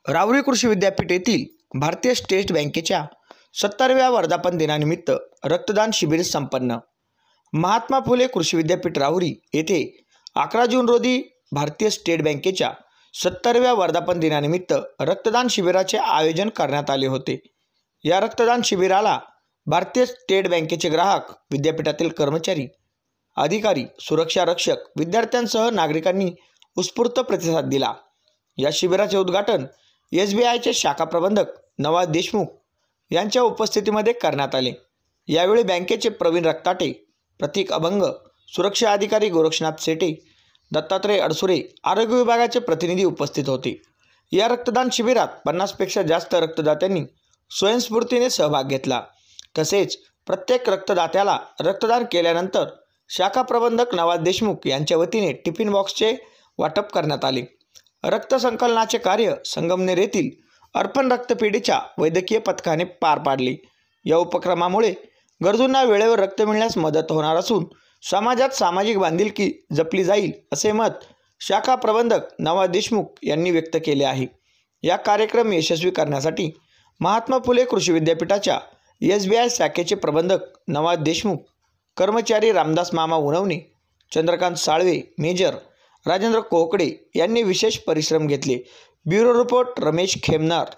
राहुरी कृषी विद्यापीठ येथील भारतीय स्टेट बँकेच्या 70व्या वर्धापन दिनानिमित्त रक्तदान शिबिर संपन्न। महात्मा फुले कृषी विद्यापीठ राहुरी येथे 11 जून रोजी भारतीय स्टेट बँकेच्या 70व्या वर्धापन दिनानिमित्त रक्तदान शिबिराचे आयोजन करण्यात आले होते। या रक्तदान शिबिराला भारतीय स्टेट बँकेचे ग्राहक, विद्यापीठातील कर्मचारी, अधिकारी, सुरक्षा रक्षक, विद्यार्थ्यांसह नागरिकांनी उत्स्फूर्त प्रतिसाद दिला। या शिबिराचे उद्घाटन SBIचे शाखा प्रबंधक नवाज देशमुख यांच्या उपस्थितीमध्ये करण्यात आले। यावेळी बँकेचे प्रवीण रक्ताटे, प्रतीक अभंग, सुरक्षा अधिकारी गोरक्षनाथ सेटे, दत्तात्रय अडसुरे, आरोग्य विभागाचे प्रतिनिधी उपस्थित होते। या रक्तदान शिबिरात 50 पेक्षा जास्त रक्तदात्यांनी स्वयंस्फूर्तीने सहभाग घेतला। तसेच प्रत्येक रक्तदात्याला रक्तदान केल्यानंतर शाखा प्रबंधक नवाज देशमुख यांच्या वतीने टिफिन बॉक्सचे वाटप करण्यात आले। रक्त संकलनाचे कार्य संगमनेर येथील अर्पण रक्तपेढीच्या वैद्यकीय पथकाने पार पाडले। या उपक्रमामुळे गरजूंना वेळेवर रक्त मिळण्यास मदत होणार असून समाजात सामाजिक बांधिलकी जपली जाईल असे मत शाखा प्रबंधक नवाज देशमुख यांनी व्यक्त केले आहे। या कार्यक्रम यशस्वी करण्यासाठी महात्मा फुले कृषी विद्यापीठाच्या SBI शाखेचे प्रबंधक नवाज देशमुख, कर्मचारी रामदास मामा उनवणे, चंद्रकांत साळवे, मेजर राजेंद्र कोहकडे यांनी विशेष परिश्रम घेतले। Bureau report Ramesh Khemnar.